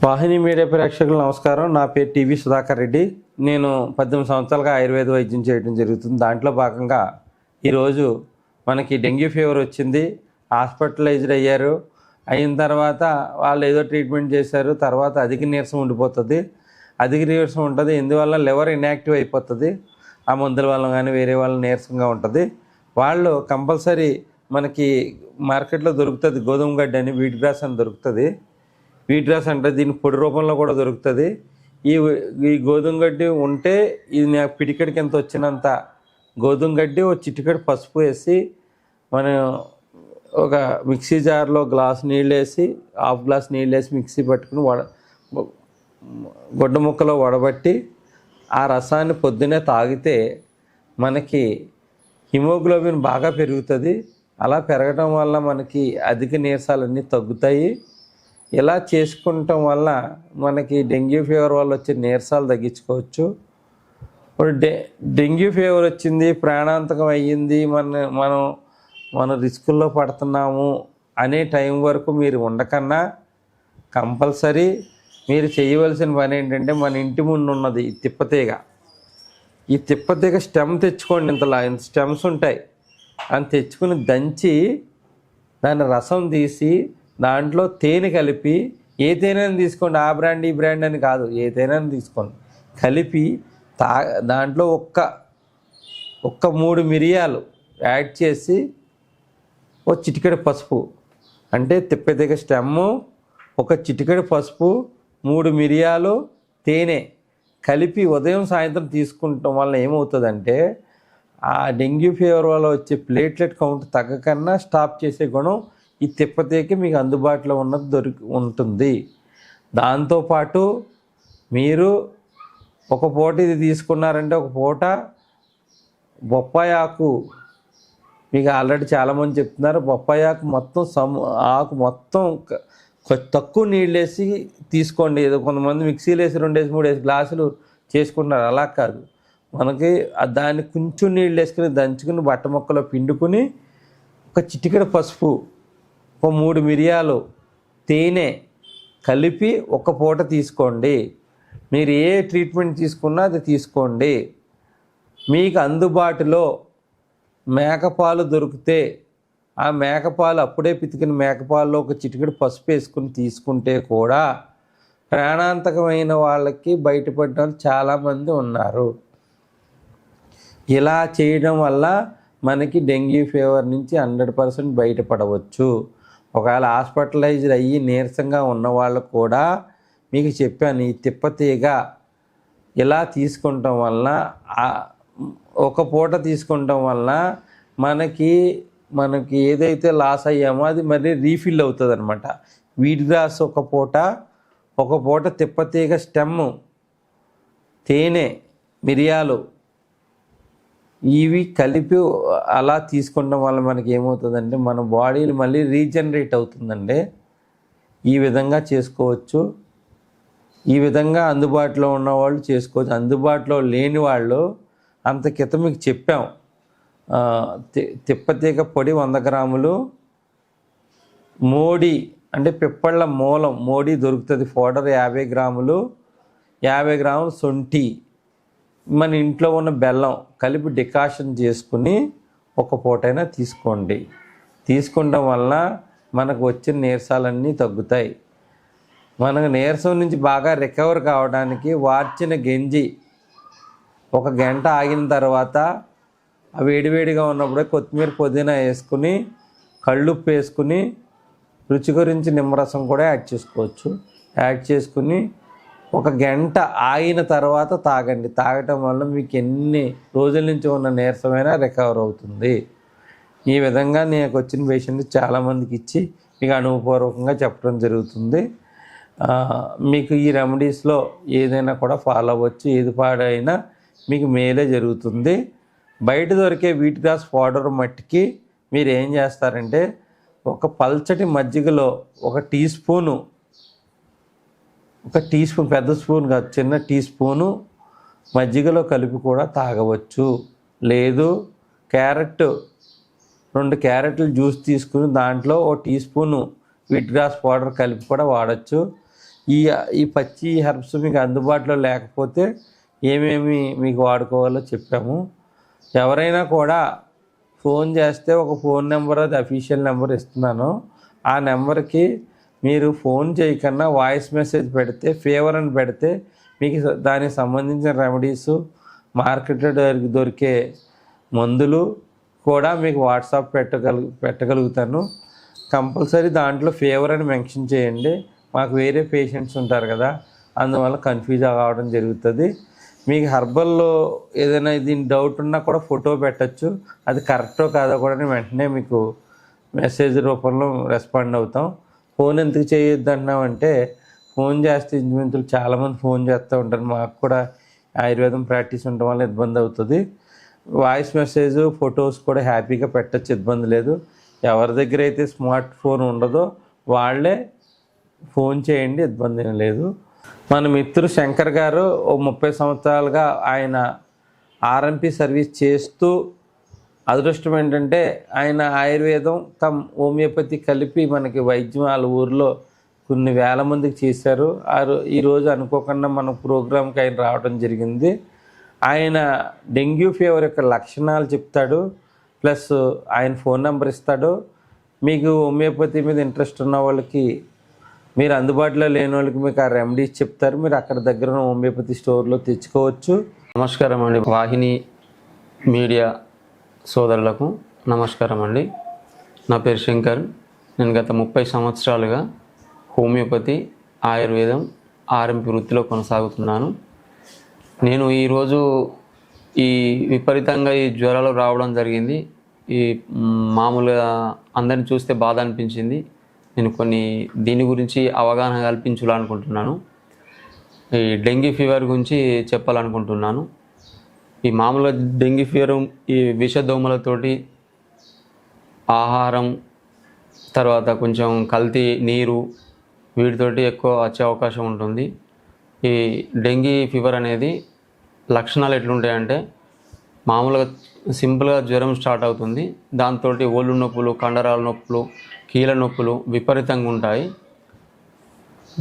వాహిని media ప్రేక్షకులు నమస్కారం. నా పేరు టీవీ సుధాకర్ రెడ్డి. నేను 18 సంవత్సరాలుగా ఆయుర్వేద వైద్యం చేయడం జరుగుతుంది. దాంట్లో భాగంగా ఈరోజు మనకి డెంగ్యూ ఫీవర్ వచ్చింది, హాస్పిటలైజ్డ్ అయ్యారు. అయిన తర్వాత వాళ్ళు ఏదో ట్రీట్మెంట్ చేశారు. తర్వాత అధిక నీరసం ఉండిపోతుంది. అధిక నీరసం ఉంటుంది, ఎందువల్ల లివర్ ఇన్యాక్టివ్ అయిపోతుంది. ఆ మందుల వల్ల కానీ వేరే వాళ్ళ నీరసంగా ఉంటుంది. వాళ్ళు కంపల్సరీ మనకి మార్కెట్లో దొరుకుతుంది గోధుమ గడ్డి అని, వీట్ గ్రాస్ అని దొరుకుతుంది. వీట్ గ్రాస్ అంటే దీని పొడి రూపంలో కూడా దొరుకుతుంది. ఈ ఈ గోధుమ గడ్డి ఉంటే ఇది నాకు పిడికెడికి ఎంత వచ్చినంత గోధుమ గడ్డి, ఒక చిటికెడు పసుపు వేసి మనం ఒక మిక్సీ జార్లో గ్లాస్ నీళ్ళు వేసి, హాఫ్ గ్లాస్ నీళ్ళు వేసి మిక్సీ పట్టుకుని గొడ్డ ముక్కలో వడబట్టి ఆ రసాన్ని పొద్దునే తాగితే మనకి హిమోగ్లోబిన్ బాగా పెరుగుతుంది. అలా పెరగడం వల్ల మనకి అధిక నీరసాలన్నీ తగ్గుతాయి. ఇలా చేసుకుంటాం వల్ల మనకి డెంగ్యూ ఫీవర్ వల్ల వచ్చే నీరసాలు తగ్గించుకోవచ్చు. ఇప్పుడు డెంగ్యూ ఫీవర్ వచ్చింది, ప్రాణాంతకం అయ్యింది, మనం రిస్కుల్లో పడుతున్నాము అనే టైం వరకు మీరు ఉండకన్నా కంపల్సరీ మీరు చేయవలసిన పని ఏంటంటే, మన ఇంటి ముందు ఉన్నది ఈ తిప్పతీగ. ఈ తిప్పతీగ స్టెమ్ తెచ్చుకోండి. ఇంత స్టెమ్స్ ఉంటాయి, అని తెచ్చుకుని దంచి దాని రసం తీసి దాంట్లో తేనె కలిపి, ఏ తేనెని తీసుకోండి, ఆ బ్రాండ్ ఈ బ్రాండ్ అని కాదు, ఏ తేనెని తీసుకోండి, కలిపి దాంట్లో ఒక్క 3 మిరియాలు యాడ్ చేసి ఒక చిటికెడు పసుపు, అంటే తిప్పతీగ స్టెమ్ము, ఒక చిటికెడు పసుపు, 3 మిరియాలు, తేనె కలిపి ఉదయం సాయంత్రం తీసుకుంటాం వల్ల ఏమవుతుందంటే, ఆ డెంగ్యూ ఫీవర్ వల్ల వచ్చే ప్లేట్లెట్ కౌంట్ తగ్గకన్నా స్టాప్ చేసే గుణం ఈ తిప్పతీగకి మీకు అందుబాటులో ఉన్నది ఉంటుంది. దాంతోపాటు మీరు ఒక పూట ఇది తీసుకున్నారంటే, ఒక పూట బొప్పాయి ఆకు, మీకు ఆల్రెడీ చాలామంది చెప్తున్నారు, బొప్పాయి ఆకు మొత్తం ఆకు మొత్తం తక్కువ నీళ్ళు వేసి తీసుకోండి. ఏదో కొంతమంది మిక్సీలో వేసి 2 3 గ్లాసులు చేసుకుంటున్నారు, అలా కాదు. మనకి దాన్ని కొంచెం నీళ్ళు వేసుకుని దంచుకుని బట్ట ముక్కలో పిండుకుని, ఒక చిటికెడు పసుపు, ఒక 3 మిరియాలు, తేనె కలిపి ఒక పూట తీసుకోండి. మీరు ఏ ట్రీట్మెంట్ తీసుకున్నా అది తీసుకోండి. మీకు అందుబాటులో మేకపాలు దొరికితే ఆ మేకపాలు, అప్పుడే పితికిన మేకపాలలో ఒక చిటికెడు పసుపు వేసుకుని తీసుకుంటే కూడా ప్రాణాంతకమైన వాళ్ళకి బయటపడిన వాళ్ళు చాలామంది ఉన్నారు. ఇలా చేయడం వల్ల మనకి డెంగ్యూ ఫీవర్ నుంచి 100% బయటపడవచ్చు. ఒకవేళ హాస్పిటలైజ్డ్ అయ్యి నీరసంగా ఉన్న వాళ్ళు కూడా మీకు చెప్పాను, ఈ తిప్పతీగ ఇలా తీసుకుంటాం వలన, ఒక పూట తీసుకుంటాం వలన మనకి ఏదైతే లాస్ అయ్యామో అది మళ్ళీ రీఫిల్ అవుతుంది అనమాట. వీట్ గ్రాస్ ఒక పూట తిప్పతీగ స్టెమ్, తేనె, మిరియాలు ఇవి కలిపి అలా తీసుకోవడం వల్ల మనకి ఏమవుతుందంటే, మన బాడీని మళ్ళీ రీజనరేట్ అవుతుందండి. ఈ విధంగా చేసుకోవచ్చు. ఈ విధంగా అందుబాటులో ఉన్నవాళ్ళు చేసుకోవచ్చు. అందుబాటులో లేని వాళ్ళు అంత క్రితం మీకు చెప్పాం, తిప్పతీగ పొడి 100 గ్రాములు, మోడి అంటే పిప్పళ్ళ మూలం మోడి దొరుకుతుంది, పౌడర్ 50 గ్రాములు, 50 గ్రాములు శొంఠి, మన ఇంట్లో ఉన్న బెల్లం కలిపి డికాషన్ చేసుకుని ఒక పూటైనా తీసుకోండి. తీసుకుంటాం వలన మనకు వచ్చిన నీరసాలన్నీ తగ్గుతాయి. మనకు నీరసం నుంచి బాగా రికవర్ కావడానికి వార్చిన గంజి 1 గంట ఆగిన తర్వాత వేడివేడిగా ఉన్నప్పుడే కొత్తిమీర, పుదీనా వేసుకుని, కళ్ళుప్పు వేసుకుని, రుచి గురించి నిమ్మరసం కూడా యాడ్ చేసుకోవచ్చు. యాడ్ చేసుకుని 1 గంట ఆగిన తర్వాత తాగండి. తాగటం వల్ల మీకు ఎన్ని రోజుల నుంచి ఉన్న నీరసమైనా రికవర్ అవుతుంది. ఈ విధంగా నాకు వచ్చిన పేషెంట్ చాలామందికి ఇచ్చి మీకు అనుభవపూర్వకంగా చెప్పడం జరుగుతుంది. మీకు ఈ రెమెడీస్లో ఏదైనా కూడా ఫాలో అవ్వచ్చు. ఏది పాడైనా మీకు మేలే జరుగుతుంది. బయట దొరికే వీట్ గ్రాస్ పౌడర్ మట్టికి మీరు ఏం చేస్తారంటే, ఒక పల్చటి మజ్జిగలో 1 టీ స్పూను, 1 టీ స్పూన్, పెద్ద స్పూన్ కాదు, చిన్న టీ స్పూను మజ్జిగలో కలిపి కూడా తాగవచ్చు. లేదు, 2 క్యారెట్లు జ్యూస్ తీసుకుని దాంట్లో 1 teaspoon wheat grass powder కలిపి కూడా వాడచ్చు. ఈ ఈ పచ్చి హెర్బ్స్ మీకు అందుబాటులో లేకపోతే ఏమేమి మీకు వాడుకోవాలో చెప్పాము. ఎవరైనా కూడా ఫోన్ చేస్తే ఒక ఫోన్ నెంబర్, అది అఫీషియల్ నెంబర్ ఇస్తున్నాను. ఆ నెంబర్కి మీరు ఫోన్ చేయకన్నా వాయిస్ మెసేజ్ పెడితే, ఫీవర్ అని పెడితే మీకు దానికి సంబంధించిన రెమెడీసు, మార్కెట్లో దొరికే మందులు కూడా మీకు వాట్సాప్ పెట్టగలుగుతాను. కంపల్సరీ దాంట్లో ఫీవర్ అని మెన్షన్ చేయండి. మాకు వేరే పేషెంట్స్ ఉంటారు కదా, అందువల్ల కన్ఫ్యూజ్ కావడం జరుగుతుంది. మీకు హర్బల్లో ఏదైనా దీని డౌట్ ఉన్నా కూడా ఫోటో పెట్టచ్చు. అది కరెక్టో కాదో కూడా వెంటనే మీకు మెసేజ్ రూపంలో రెస్పాండ్ అవుతాం. ఫోన్ ఎందుకు చేయొద్దు అంటున్నామంటే, ఫోన్ చేస్తే ఇంచుమించులు చాలామంది ఫోన్ చేస్తూ ఉంటారు. మాకు కూడా ఆయుర్వేదం ప్రాక్టీస్ ఉండడం వల్ల ఇబ్బంది అవుతుంది. వాయిస్ మెసేజ్, ఫొటోస్ కూడా హ్యాపీగా పెట్టచ్చు, ఇబ్బంది లేదు. ఎవరి దగ్గర అయితే స్మార్ట్ ఫోన్ ఉండదో వాళ్ళే ఫోన్ చేయండి, ఇబ్బంది ఏం లేదు. మన మిత్రుడు శంకర్ గారు 30 సంవత్సరాలుగా ఆయన ఆర్ఎంపీ సర్వీస్ చేస్తూ, అదృష్టం ఏంటంటే ఆయన ఆయుర్వేదం హోమియోపతి కలిపి మనకి వైద్యం వాళ్ళ ఊరిలో కొన్ని వేల మందికి చేశారు. ఈరోజు అనుకోకుండా మన ప్రోగ్రాంకి ఆయన రావడం జరిగింది. ఆయన డెంగ్యూ ఫీవర్ యొక్క లక్షణాలు చెప్తాడు, ప్లస్ ఆయన ఫోన్ నెంబర్ ఇస్తాడు. మీకు హోమియోపతి మీద ఇంట్రెస్ట్ ఉన్న వాళ్ళకి, మీరు అందుబాటులో లేని వాళ్ళకి మీకు ఆ రెమెడీస్ చెప్తారు. మీరు అక్కడ దగ్గర ఉన్న హోమియోపతి స్టోర్లో తెచ్చుకోవచ్చు. నమస్కారం అండి, వాహిని మీడియా సోదరులకు నమస్కారం అండి. నా పేరు శంకర్. నేను గత 30 సంవత్సరాలుగా హోమియోపతి, ఆయుర్వేదం, ఆర్ఎంపీ వృత్తిలో కొనసాగుతున్నాను. నేను ఈరోజు విపరీతంగా ఈ జ్వరాలు రావడం జరిగింది. మామూలుగా అందరిని చూస్తే బాధ అనిపించింది. నేను దీని గురించి అవగాహన కల్పించాలనుకుంటున్నాను. ఈ డెంగ్యూ ఫీవర్ గురించి చెప్పాలనుకుంటున్నాను. ఈ మామూలుగా డెంగ్యూ ఫీవర్ ఈ విషదోమలతోటి, ఆహారం, తర్వాత కొంచెం కల్తీ నీరు, వీటితోటి ఎక్కువ వచ్చే అవకాశం ఉంటుంది. ఈ డెంగీ ఫీవర్ అనేది లక్షణాలు ఎట్లుంటాయంటే, మామూలుగా సింపుల్గా జ్వరం స్టార్ట్ అవుతుంది. దాంతో ఒళ్ళు నొప్పులు, కండరాల నొప్పులు, కీళ్ళ నొప్పులు విపరీతంగా ఉంటాయి.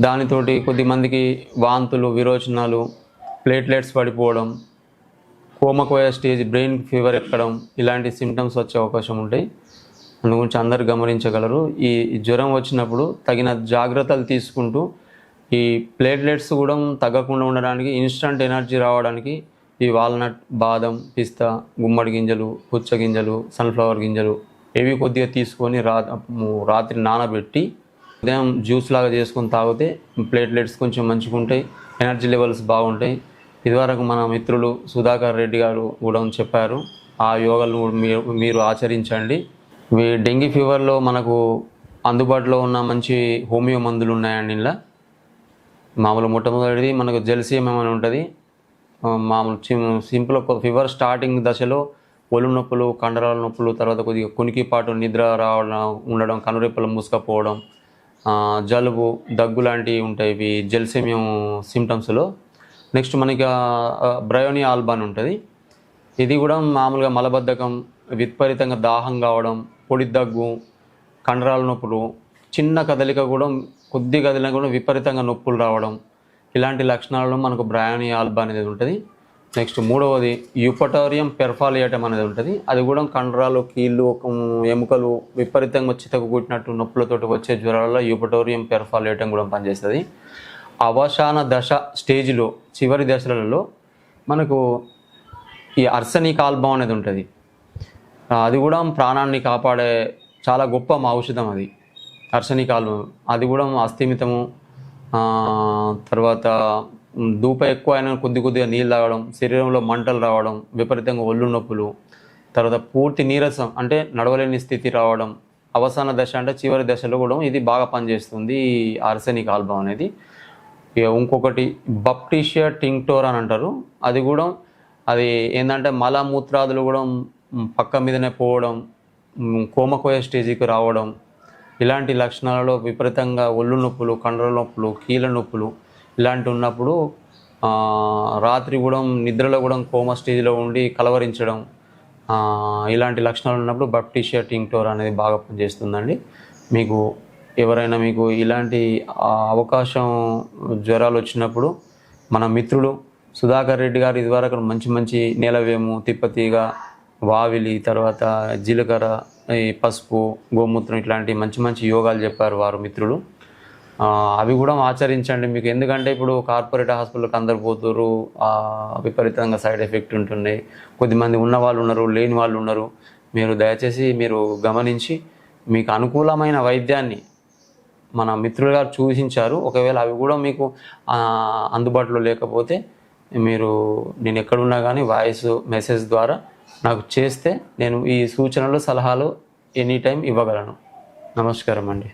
దానితోటి కొద్దిమందికి వాంతులు, విరోచనాలు, ప్లేట్లెట్స్ పడిపోవడం, కోమకోయ స్టేజ్, బ్రెయిన్ ఫీవర్ ఎక్కడం, ఇలాంటి సిమ్టమ్స్ వచ్చే అవకాశం ఉంటాయి. అందు గురించి అందరు గమనించగలరు. ఈ జ్వరం వచ్చినప్పుడు తగిన జాగ్రత్తలు తీసుకుంటూ, ఈ ప్లేట్లెట్స్ కూడా తగ్గకుండా ఉండడానికి, ఇన్స్టంట్ ఎనర్జీ రావడానికి ఈ వాల్నట్, బాదం, పిస్తా, గుమ్మడి గింజలు, పుచ్చ గింజలు, సన్ఫ్లవర్ గింజలు ఇవి కొద్దిగా తీసుకొని రాత్రి నానబెట్టి ఉదయం జ్యూస్ లాగా చేసుకొని తాగితే ప్లేట్లెట్స్ కొంచెం మంచిగా ఉంటాయి, ఎనర్జీ లెవెల్స్ బాగుంటాయి. ఇదివరకు మన మిత్రులు సుధాకర్ రెడ్డి గారు కూడా చెప్పారు. ఆ యోగాలను మీరు ఆచరించండి. డెంగీ ఫీవర్లో మనకు అందుబాటులో ఉన్న మంచి హోమియో మందులు ఉన్నాయండి. ఇలా మామూలు మొట్టమొదటిది మనకు జెల్సియం అని ఉంటుంది. మామూలు సింపుల్ ఫీవర్ స్టార్టింగ్ దశలో ఒళ్ళు నొప్పులు, కండరాల నొప్పులు, తర్వాత కొద్దిగా కునికిపాటు, నిద్ర రావడం, ఉండడం, కనురెప్పలు మూసుకపోవడం, జలుబు, దగ్గు లాంటివి ఉంటాయి. ఇవి జెల్సియం సిమ్టమ్స్లో. నెక్స్ట్ మనకి బ్రయోని ఆల్బాన్ ఉంటుంది. ఇది కూడా మామూలుగా మలబద్ధకం, విపరీతంగా దాహం కావడం, పొడి దగ్గు, కండరాల నొప్పులు, చిన్న కదలిక కూడా, కొద్ది కదలిక కూడా విపరీతంగా నొప్పులు రావడం, ఇలాంటి లక్షణాలలో మనకు బ్రయోని ఆల్బా అనేది ఉంటుంది. నెక్స్ట్ మూడవది యూపటోరియం పెర్ఫాలియేటం అనేది ఉంటుంది. అది కూడా కండరాలు, కీళ్ళు, ఎముకలు విపరీతంగా చితకు కుట్టినట్టు నొప్పులతోటి వచ్చే జ్వరాలలో యూపటోరియం పెర్ఫాలియేటం కూడా పనిచేస్తుంది. అవసాన దశ స్టేజ్లో, చివరి దశలలో మనకు ఈ అర్సనిక్ ఆల్బం అనేది ఉంటుంది. అది కూడా ప్రాణాన్ని కాపాడే చాలా గొప్ప ఔషధం. అది అర్సనిక్ ఆల్బం. అది కూడా అస్థిమితము, తర్వాత ధూప ఎక్కువ అయినా కొద్దిగా నీళ్ళు తాగడం, శరీరంలో మంటలు రావడం, విపరీతంగా ఒళ్ళు నొప్పులు, తర్వాత పూర్తి నీరసం అంటే నడవలేని స్థితి రావడం, అవసాన దశ అంటే చివరి దశలో కూడా ఇది బాగా పనిచేస్తుంది ఈ అర్సనిక్ ఆల్బం అనేది. ఇంకొకటి బప్టిషియా టింక్టోర్ అని అంటారు. అది కూడా అది ఏంటంటే మలమూత్రాదులు కూడా పక్క మీదనే పోవడం, కోమకోయ స్టేజ్కి రావడం, ఇలాంటి లక్షణాలలో విపరీతంగా ఒళ్ళు నొప్పులు, కండరాల నొప్పులు, కీళ్ళ నొప్పులు ఇలాంటి ఉన్నప్పుడు రాత్రి కూడా నిద్రలో కూడా కోమా స్టేజ్లో ఉండి కలవరించడం, ఇలాంటి లక్షణాలు ఉన్నప్పుడు బప్టిషియా టింక్టోర్ అనేది బాగా పనిచేస్తుందండి. మీకు ఎవరైనా మీకు ఇలాంటి అవకాశం జ్వరాలు వచ్చినప్పుడు మన మిత్రులు సుధాకర్ రెడ్డి గారు ఇదివరకు మంచి మంచి నేలవేము, తిప్పతీగ, వావిలి, తర్వాత జీలకర్ర, ఈ పసుపు, గోమూత్రం ఇట్లాంటి మంచి మంచి యోగాలు చెప్పారు వారు మిత్రులు. అవి కూడా ఆచరించండి మీకు. ఎందుకంటే ఇప్పుడు కార్పొరేట్ హాస్పిటల్కి అందరు పోతున్నారు, విపరీతంగా సైడ్ ఎఫెక్ట్ ఉంటున్నాయి. కొద్దిమంది ఉన్న వాళ్ళు ఉన్నారు, లేని వాళ్ళు ఉన్నారు. మీరు దయచేసి మీరు గమనించి మీకు అనుకూలమైన వైద్యాన్ని మన మిత్రులు గారు సూచించారు. ఒకవేళ అవి కూడా మీకు అందుబాటులో లేకపోతే మీరు నేను ఎక్కడున్నా కానీ వాయిస్ మెసేజ్ ద్వారా నాకు చేస్తే నేను ఈ సూచనలు, సలహాలు ఎనీ టైం ఇవ్వగలను. నమస్కారం అండి.